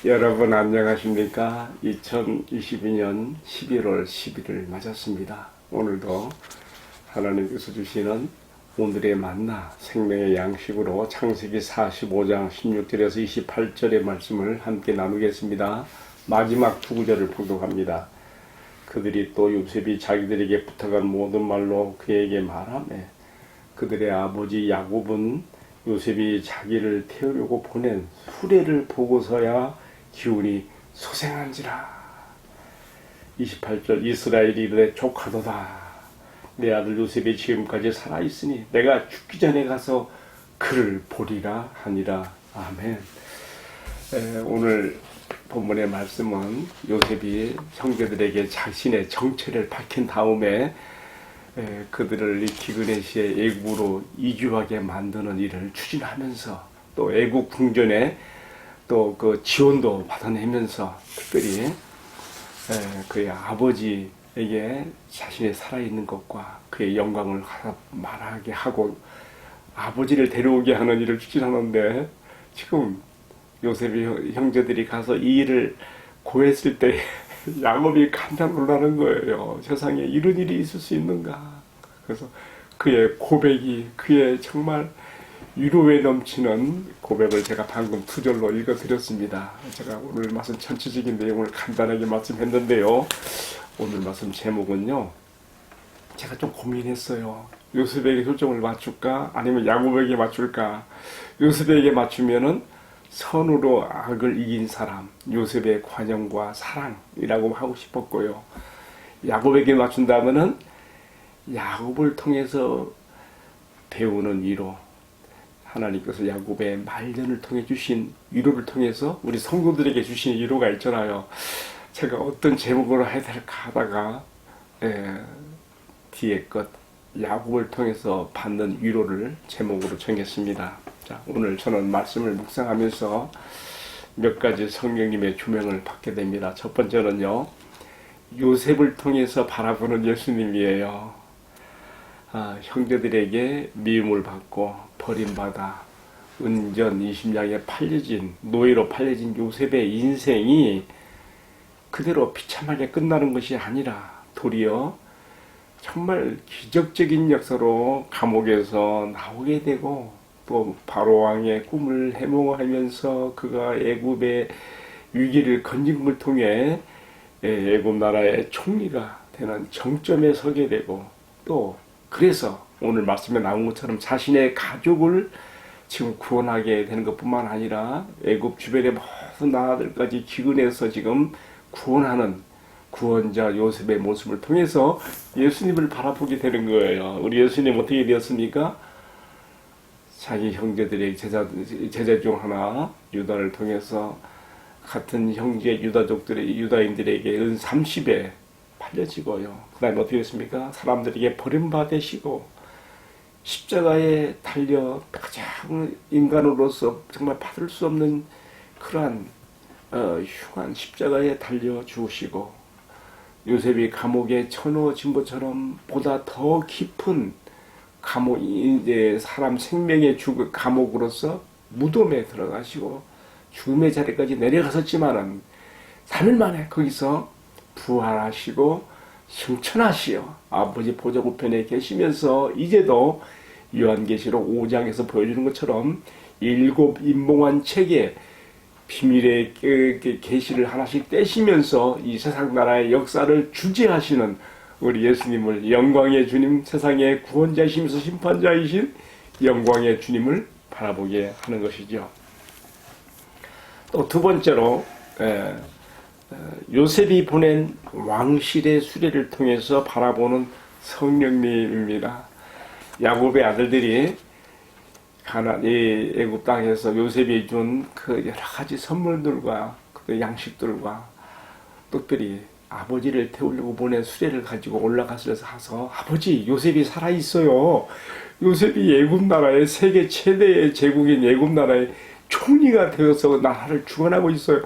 여러분 안녕하십니까? 2022년 11월 11일 맞았습니다. 오늘도 하나님께서 주시는 오늘의 만나 생명의 양식으로 창세기 45장 16절에서 28절의 말씀을 함께 나누겠습니다. 마지막 두 구절을 봉독합니다. 그들이 또 요셉이 자기들에게 부탁한 모든 말로 그에게 말하매 그들의 아버지 야곱은 요셉이 자기를 태우려고 보낸 수레를 보고서야 기운이 소생한지라. 28절 이스라엘이 이르되 족하도다. 내 아들 요셉이 지금까지 살아있으니 내가 죽기 전에 가서 그를 보리라 하니라. 아멘. 오늘 본문의 말씀은 요셉이 형제들에게 자신의 정체를 밝힌 다음에 그들을 이 기근의 시에 애국으로 이주하게 만드는 일을 추진하면서 또 애국 궁전에 또 그 지원도 받아내면서 특별히 그의 아버지에게 자신의 살아있는 것과 그의 영광을 말하게 하고 아버지를 데려오게 하는 일을 추진하는데, 지금 요셉이 형제들이 가서 이 일을 고했을 때 야곱이 깜짝 놀라는 거예요. 세상에 이런 일이 있을 수 있는가. 그래서 그의 고백이, 그의 정말 위로에 넘치는 고백을 제가 방금 두 절로 읽어드렸습니다. 제가 오늘 말씀 전체적인 내용을 간단하게 말씀했는데요. 오늘 말씀 제목은요, 제가 좀 고민했어요. 요셉에게 초점을 맞출까 아니면 야곱에게 맞출까. 요셉에게 맞추면은 선으로 악을 이긴 사람, 요셉의 관용과 사랑이라고 하고 싶었고요. 야곱에게 맞춘다면은 야곱을 통해서 배우는 위로, 하나님께서 야곱의 말년을 통해 주신 위로를 통해서 우리 성도들에게 주신 위로가 있잖아요. 제가 어떤 제목으로 해야 될까 하다가 뒤에 것 야곱을 통해서 받는 위로를 제목으로 정했습니다. 자, 오늘 저는 말씀을 묵상하면서 몇 가지 성령님의 조명을 받게 됩니다. 첫 번째는요, 요셉을 통해서 바라보는 예수님이에요. 형제들에게 미움을 받고 버림받아 은전 20냥에 팔려진, 노예로 팔려진 요셉의 인생이 그대로 비참하게 끝나는 것이 아니라 도리어 정말 기적적인 역사로 감옥에서 나오게 되고, 또 바로왕의 꿈을 해몽하면서 그가 애굽의 위기를 건진 걸 통해 애굽 나라의 총리가 되는 정점에 서게 되고, 또 그래서 오늘 말씀에 나온 것처럼 자신의 가족을 지금 구원하게 되는 것뿐만 아니라 애굽 주변의 모든 나라들까지 기근해서 지금 구원하는 구원자 요셉의 모습을 통해서 예수님을 바라보게 되는 거예요. 우리 예수님 어떻게 되었습니까? 자기 형제들의 제자 중 하나 유다를 통해서 같은 형제 유다인들에게 은 30에 팔려지고요. 그 다음에 어떻게 됐습니까? 사람들에게 버림받으시고 십자가에 달려 가장 인간으로서 정말 받을 수 없는 그러한 흉한 십자가에 달려 죽으시고, 요셉이 감옥에 쳐넣어진 것처럼 보다 더 깊은 감옥, 이제 사람 생명의 감옥으로서 무덤에 들어가시고 죽음의 자리까지 내려가셨지만은 3일 만에 거기서 부활하시고 승천하시어 아버지 보좌 우편에 계시면서 이제도 요한계시록 5장에서 보여주는 것처럼 7 임몽한 책에 비밀의 계시를 하나씩 떼시면서 이 세상 나라의 역사를 주재하시는 우리 예수님을, 영광의 주님, 세상의 구원자이시면서 심판자이신 영광의 주님을 바라보게 하는 것이죠. 또 두 번째로 요셉이 보낸 왕실의 수레를 통해서 바라보는 성령님입니다. 야곱의 아들들이 이 애굽 땅에서 요셉이 준 그 여러 가지 선물들과 그 양식들과 특별히 아버지를 태우려고 보낸 수레를 가지고 올라가서 아버지, 요셉이 살아있어요. 요셉이 애굽 나라의 세계 최대의 제국인 애굽 나라의 총리가 되어서 나라를 주관하고 있어요.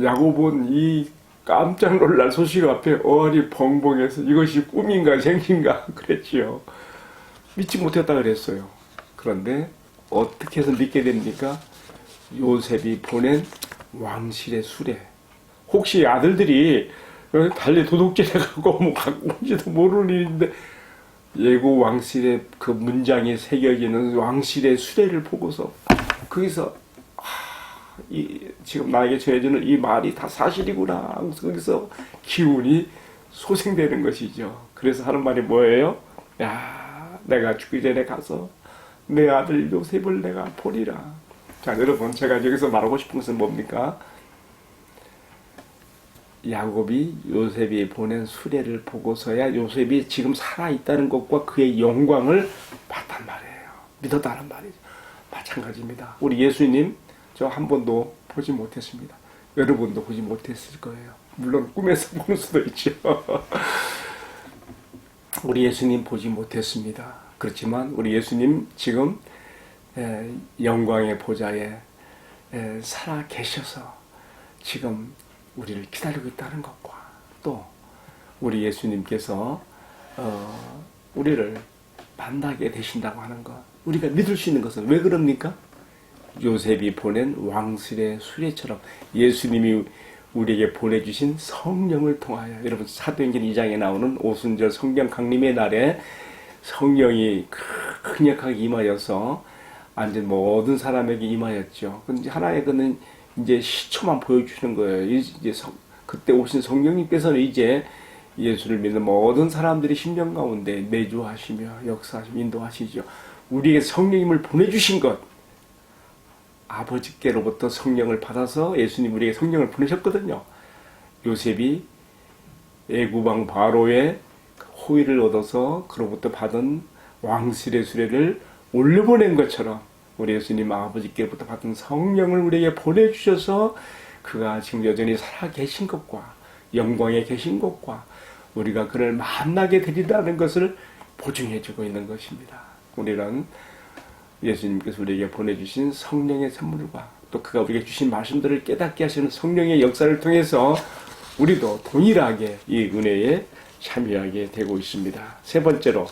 야곱은 이 깜짝 놀랄 소식 앞에 어리 벙벙해서 이것이 꿈인가 생신가 그랬지요. 믿지 못했다 그랬어요. 그런데 어떻게 해서 믿게 됩니까? 요셉이 보낸 왕실의 수레. 혹시 아들들이 달리 도둑질해가고 뭐 갖고 온지도 모르는 일인데 예고 왕실의 그 문장이 새겨지는 왕실의 수레를 보고서 거기서 지금 나에게 전해주는 이 말이 다 사실이구나. 거기서 기운이 소생되는 것이죠. 그래서 하는 말이 뭐예요? 야, 내가 죽기 전에 가서 내 아들 요셉을 내가 보리라. 자, 여러분, 제가 여기서 말하고 싶은 것은 뭡니까? 야곱이 요셉이 보낸 수레를 보고서야 요셉이 지금 살아있다는 것과 그의 영광을 봤단 말이에요. 믿었다는 말이죠. 마찬가지입니다. 우리 예수님 저 한 번도 보지 못했습니다. 여러분도 보지 못했을 거예요. 물론 꿈에서 보는 수도 있죠. 우리 예수님 보지 못했습니다. 그렇지만 우리 예수님 지금 영광의 보좌에 살아 계셔서 지금 우리를 기다리고 있다는 것과 또 우리 예수님께서 우리를 만나게 되신다고 하는 것, 우리가 믿을 수 있는 것은 왜 그럽니까? 요셉이 보낸 왕실의 수레처럼 예수님이 우리에게 보내주신 성령을 통하여, 여러분 사도행전 2장에 나오는 오순절 성령 강림의 날에 성령이 강력하게 임하여서 완전 모든 사람에게 임하였죠. 근데 하나의 그는 이제 시초만 보여주시는 거예요. 이제 그때 오신 성령님께서는 이제 예수를 믿는 모든 사람들이 심령 가운데 내주하시며 역사하시며 인도하시죠. 우리에게 성령님을 보내주신 것, 아버지께로부터 성령을 받아서 예수님 우리에게 성령을 보내셨거든요. 요셉이 애굽왕 바로의 호의를 얻어서 그로부터 받은 왕실의 수레를 올려보낸 것처럼 우리 예수님 아버지께로부터 받은 성령을 우리에게 보내주셔서 그가 지금 여전히 살아계신 것과 영광에 계신 것과 우리가 그를 만나게 되리라는 것을 보증해주고 있는 것입니다. 우리는 예수님께서 우리에게 보내주신 성령의 선물과 또 그가 우리에게 주신 말씀들을 깨닫게 하시는 성령의 역사를 통해서 우리도 동일하게 이 은혜에 참여하게 되고 있습니다. 세 번째로,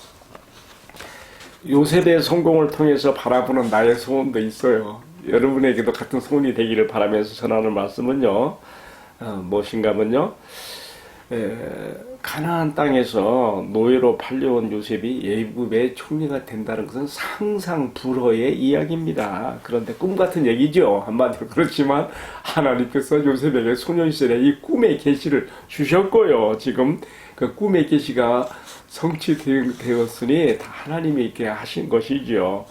요셉의 성공을 통해서 바라보는 나의 소원도 있어요. 여러분에게도 같은 소원이 되기를 바라면서 전하는 말씀은요, 무엇인가면요, 가나안 땅에서 노예로 팔려온 요셉이 애굽의 총리가 된다는 것은 상상 불허의 이야기입니다. 그런데 꿈 같은 얘기죠. 한마디로. 그렇지만 하나님께서 요셉에게 소년 시절에 이 꿈의 계시를 주셨고요. 지금 그 꿈의 계시가 성취되었으니 다 하나님이 이렇게 하신 것이죠.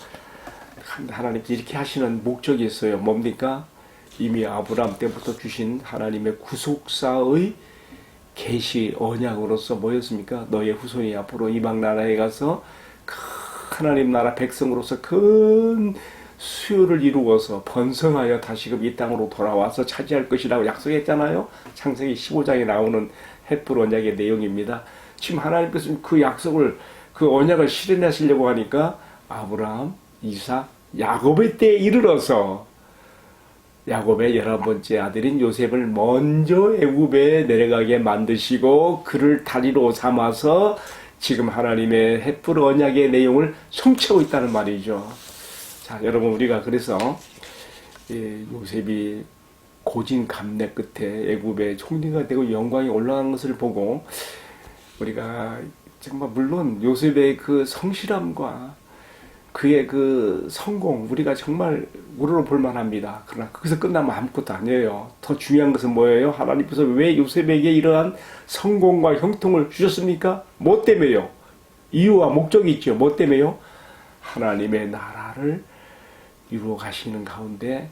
하나님께서 이렇게 하시는 목적이 있어요. 뭡니까? 이미 아브라함 때부터 주신 하나님의 구속사의 계시 언약으로서 뭐였습니까? 너의 후손이 앞으로 이방 나라에 가서 하나님 나라 백성으로서 큰 수요를 이루어서 번성하여 다시금 이 땅으로 돌아와서 차지할 것이라고 약속했잖아요. 창세기 15장에 나오는 헷불 언약의 내용입니다. 지금 하나님께서 그 약속을, 그 언약을 실현하시려고 하니까 아브라함, 이삭, 야곱의 때에 이르러서 야곱의 11번째 아들인 요셉을 먼저 애굽에 내려가게 만드시고 그를 다리로 삼아서 지금 하나님의 헷불 언약의 내용을 성취하고 있다는 말이죠. 자, 여러분, 우리가 그래서 요셉이 고진감래 끝에 애굽의 총리가 되고 영광이 올라간 것을 보고 우리가 정말 물론 요셉의 그 성실함과 그의 그 성공, 우리가 정말 우러러볼 만합니다. 그러나 거기서 끝나면 아무것도 아니에요. 더 중요한 것은 뭐예요? 하나님께서 왜 요셉에게 이러한 성공과 형통을 주셨습니까? 뭐 때문에요? 이유와 목적이 있죠. 뭐 때문에요? 하나님의 나라를 이루어 가시는 가운데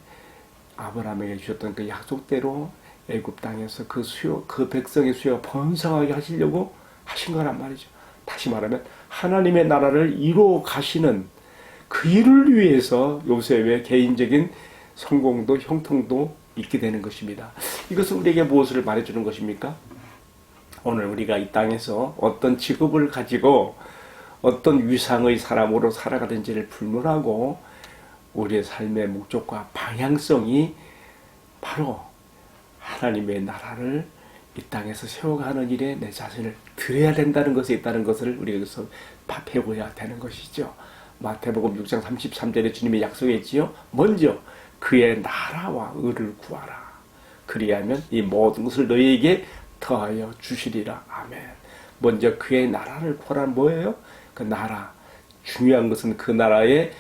아브라함에게 주셨던 그 약속대로 애굽 땅에서 그 수요, 그 백성의 수요가 번성하게 하시려고 하신 거란 말이죠. 다시 말하면 하나님의 나라를 이루어 가시는 그 일을 위해서 요셉의 개인적인 성공도 형통도 있게 되는 것입니다. 이것은 우리에게 무엇을 말해주는 것입니까? 오늘 우리가 이 땅에서 어떤 직업을 가지고 어떤 위상의 사람으로 살아가든지를 불문하고 우리의 삶의 목적과 방향성이 바로 하나님의 나라를 이 땅에서 세워가는 일에 내 자신을 드려야 된다는 것에 있다는 것을 우리가 여기서 배워야 되는 것이죠. 마태복음 6장 33절에 주님이 약속했지요. 먼저 그의 나라와 의를 구하라. 그리하면 이 모든 것을 너희에게 더하여 주시리라. 아멘. 먼저 그의 나라를 구하라는 뭐예요? 그 나라. 중요한 것은 그 나라에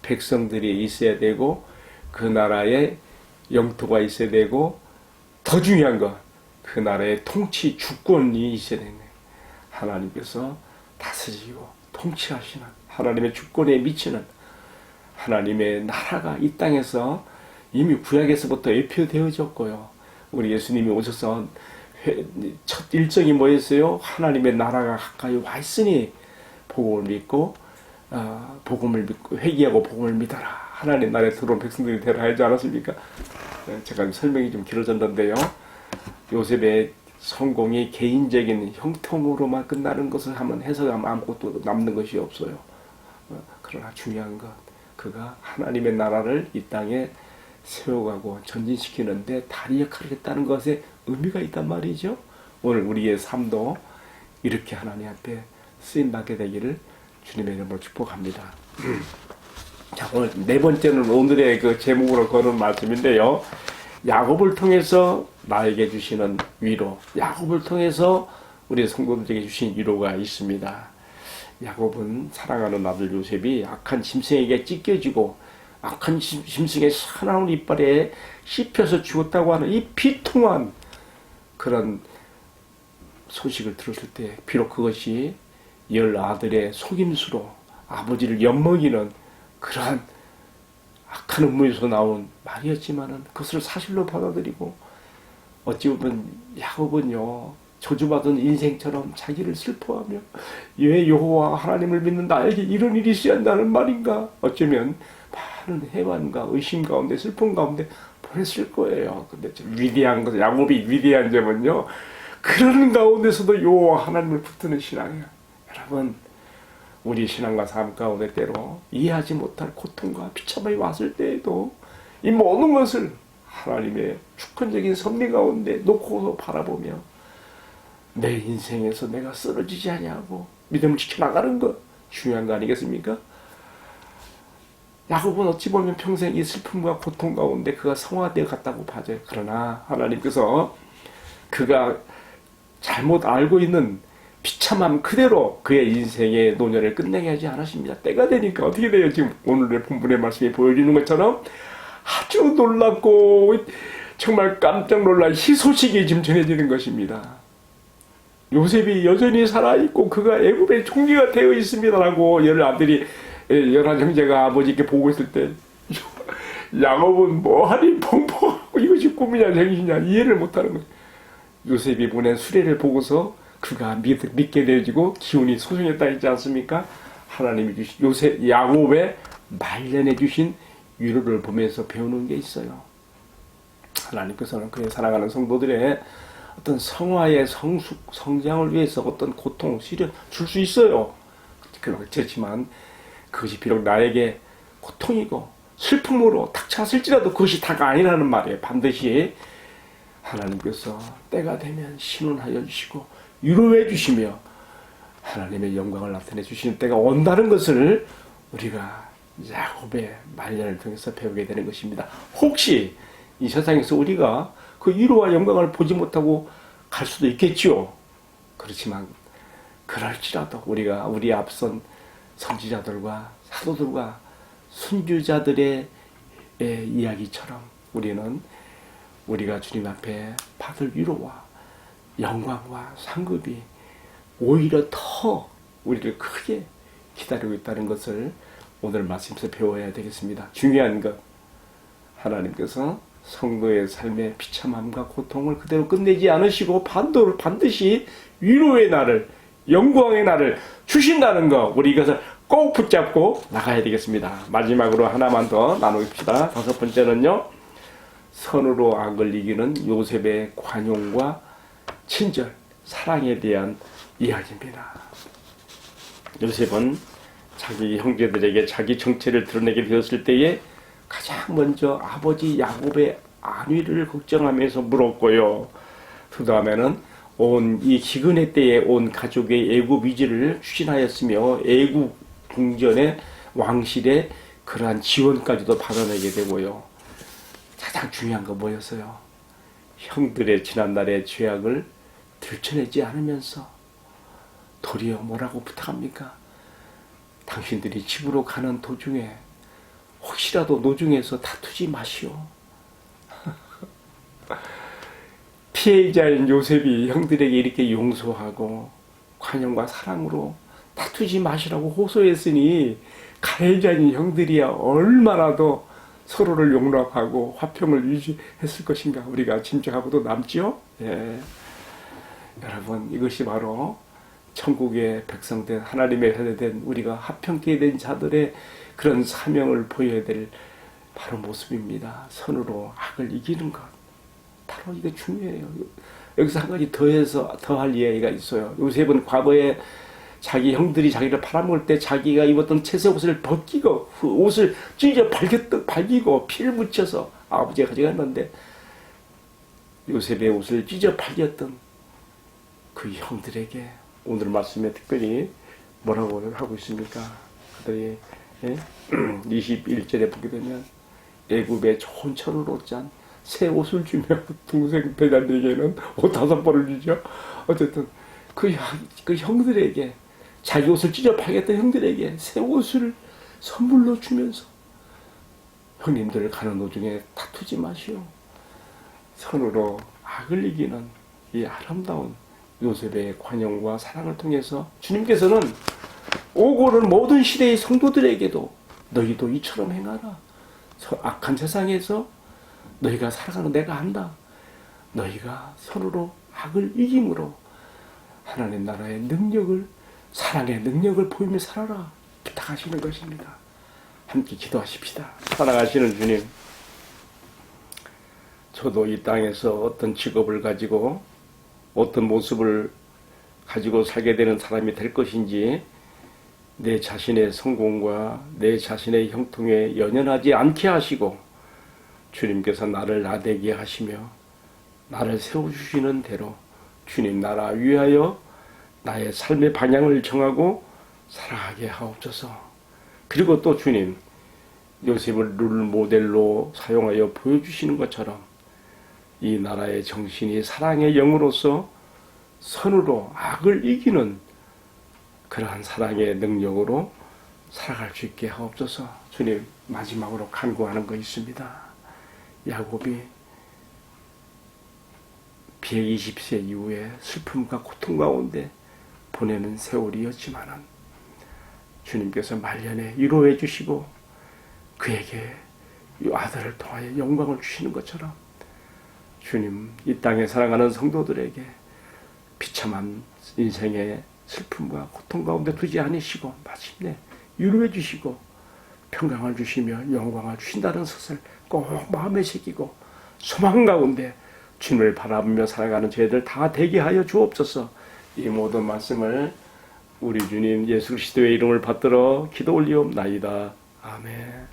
백성들이 있어야 되고 그 나라에 영토가 있어야 되고 더 중요한 건 그 나라의 통치 주권이 있어야 되는 거예요. 하나님께서 다스리고 통치하시는 하나님의 주권에 미치는 하나님의 나라가 이 땅에서 이미 구약에서부터 예표되어졌고요. 우리 예수님이 오셔서 첫 일정이 뭐였어요? 하나님의 나라가 가까이 와 있으니 복음을 믿고 회개하고 복음을 믿어라. 하나님 나라에 들어온 백성들이 되라 하지 않았습니까? 제가 설명이 좀 길어졌는데요. 요셉의 성공이 개인적인 형통으로만 끝나는 것을 한번 해석하면 아무것도 남는 것이 없어요. 그러나 중요한 것, 그가 하나님의 나라를 이 땅에 세워가고 전진시키는데 다리 역할을 했다는 것에 의미가 있단 말이죠. 오늘 우리의 삶도 이렇게 하나님 앞에 쓰임받게 되기를 주님의 이름으로 축복합니다. 자, 오늘 네 번째는 오늘의 그 제목으로 거는 말씀인데요. 야곱을 통해서 나에게 주시는 위로, 야곱을 통해서 우리 성도들에게 주신 위로가 있습니다. 야곱은 사랑하는 아들 요셉이 악한 짐승에게 찢겨지고 악한 짐승의 사나운 이빨에 씹혀서 죽었다고 하는 이 비통한 그런 소식을 들었을 때 비록 그것이 10아들의 속임수로 아버지를 엿먹이는 그러한 악한 음모에서 나온 말이었지만은 그것을 사실로 받아들이고 어찌 보면 야곱은요 저주받은 인생처럼 자기를 슬퍼하며 왜 여호와 하나님을 믿는 나에게 이런 일이 있어야 한다는 말인가, 어쩌면 많은 해반과 의심 가운데 슬픔 가운데 보냈을 거예요. 근데 위대한 것, 야곱이 위대한 점은요 그런 가운데서도 여호와 하나님을 붙드는 신앙이에요. 여러분, 우리 신앙과 삶 가운데 때로 이해하지 못할 고통과 비참함이 왔을 때에도 이 모든 것을 하나님의 주권적인 섭리 가운데 놓고서 바라보며 내 인생에서 내가 쓰러지지 아니하고 믿음을 지켜나가는 것 중요한 거 아니겠습니까? 야곱은 어찌 보면 평생 이 슬픔과 고통 가운데 그가 성화되어 갔다고 봐져요. 그러나 하나님께서 그가 잘못 알고 있는 비참함 그대로 그의 인생의 노년을 끝내게 하지 않으십니다. 때가 되니까 어떻게 돼요? 지금 오늘의 본문의 말씀이 보여주는 것처럼 아주 놀랍고 정말 깜짝 놀랄 희소식이 지금 전해지는 것입니다. 요셉이 여전히 살아있고 그가 애굽의 총리가 되어 있습니다라고 10아들이 11형제가 아버지께 보고 있을 때 야곱은 뭐하니 펑펑하고 이것이 꿈이냐 생시냐 이해를 못하는 거예요. 요셉이 보낸 수레를 보고서 그가 믿게 되어지고 기운이 소생했다 했지 않습니까? 하나님이 주신 야곱의 말년에 주신 위로를 보면서 배우는 게 있어요. 하나님께서는 그의 사랑하는 성도들의 어떤 성화의 성장을 위해서 어떤 고통, 시련 줄 수 있어요. 그렇지만 그것이 비록 나에게 고통이고 슬픔으로 닥쳐왔을지라도 그것이 다가 아니라는 말이에요. 반드시 하나님께서 때가 되면 신원하여 주시고 위로해 주시며 하나님의 영광을 나타내 주시는 때가 온다는 것을 우리가 야곱의 말년을 통해서 배우게 되는 것입니다. 혹시 이 세상에서 우리가 그 위로와 영광을 보지 못하고 갈 수도 있겠지요. 그렇지만 그럴지라도 우리가 우리 앞선 선지자들과 사도들과 순교자들의 이야기처럼 우리는 우리가 주님 앞에 받을 위로와 영광과 상급이 오히려 더 우리를 크게 기다리고 있다는 것을 오늘 말씀에서 배워야 되겠습니다. 중요한 것, 하나님께서 성도의 삶의 비참함과 고통을 그대로 끝내지 않으시고 반드시 위로의 날을, 영광의 날을 주신다는 것, 우리 이것을 꼭 붙잡고 나가야 되겠습니다. 마지막으로 하나만 더 나누십시다. 5번째는요, 선으로 악을 이기는 요셉의 관용과 친절, 사랑에 대한 이야기입니다. 요셉은 자기 형제들에게 자기 정체를 드러내게 되었을 때에 가장 먼저 아버지 야곱의 안위를 걱정하면서 물었고요. 그 다음에는 온 이 기근의 때에 온 가족의 애굽 위지를 추진하였으며 애굽 궁전의 왕실의 그러한 지원까지도 받아내게 되고요. 가장 중요한 거 뭐였어요? 형들의 지난날의 죄악을 들춰내지 않으면서 도리어 뭐라고 부탁합니까? 당신들이 집으로 가는 도중에 혹시라도 노중에서 다투지 마시오. 피해자인 요셉이 형들에게 이렇게 용서하고 관용과 사랑으로 다투지 마시라고 호소했으니 가해자인 형들이야 얼마나 더 서로를 용납하고 화평을 유지했을 것인가 우리가 짐작하고도 남지요. 예. 여러분, 이것이 바로 천국의 백성된 하나님의 세대된 우리가 합평케 된 자들의 그런 사명을 보여야 될 바로 모습입니다. 선으로 악을 이기는 것, 바로 이게 중요해요. 여기서 한 가지 더할 이야기가 있어요. 요셉은 과거에 자기 형들이 자기를 팔아먹을 때 자기가 입었던 채색 옷을 벗기고 그 옷을 찢어 발기고 피를 묻혀서 아버지가 가져갔는데 요셉의 옷을 찢어 발겼던 그 형들에게 오늘 말씀에 특별히 뭐라고 하고 있습니까? 그들이 21절에 보게 되면 애굽의 좋은 천으로 짠 새 옷을 주며 동생 배단에게는 옷 5벌을 주죠. 어쨌든 그 형들에게 자기 옷을 찢어 팔겠던 형들에게 새 옷을 선물로 주면서 형님들 가는 도중에 다투지 마시오. 선으로 악을 이기는 이 아름다운 요셉의 관용과 사랑을 통해서 주님께서는 오고 오는 모든 시대의 성도들에게도 너희도 이처럼 행하라. 악한 세상에서 너희가 살아가는 내가 안다. 너희가 서로 악을 이김으로 하나님 나라의 능력을, 사랑의 능력을 보이며 살아라 부탁하시는 것입니다. 함께 기도하십시다. 사랑하시는 주님, 저도 이 땅에서 어떤 직업을 가지고 어떤 모습을 가지고 살게 되는 사람이 될 것인지 내 자신의 성공과 내 자신의 형통에 연연하지 않게 하시고 주님께서 나를 나대게 하시며 나를 세워주시는 대로 주님 나라 위하여 나의 삶의 방향을 정하고 살아가게 하옵소서. 그리고 또 주님, 요셉을 룰 모델로 사용하여 보여주시는 것처럼 이 나라의 정신이 사랑의 영으로서 선으로 악을 이기는 그러한 사랑의 능력으로 살아갈 수 있게 하옵소서. 주님, 마지막으로 간구하는 거 있습니다. 야곱이 120세 이후에 슬픔과 고통 가운데 보내는 세월이었지만은 주님께서 말년에 위로해 주시고 그에게 이 아들을 통하여 영광을 주시는 것처럼 주님, 이 땅에 살아가는 성도들에게 비참한 인생의 슬픔과 고통 가운데 두지 않으시고 마침내 위로해 주시고 평강을 주시며 영광을 주신다는 것을 꼭 마음에 새기고 소망 가운데 주님을 바라보며 살아가는 저희들 다 되게 하여 주옵소서. 이 모든 말씀을 우리 주님 예수 그리스도의 이름을 받들어 기도 올리옵나이다. 아멘.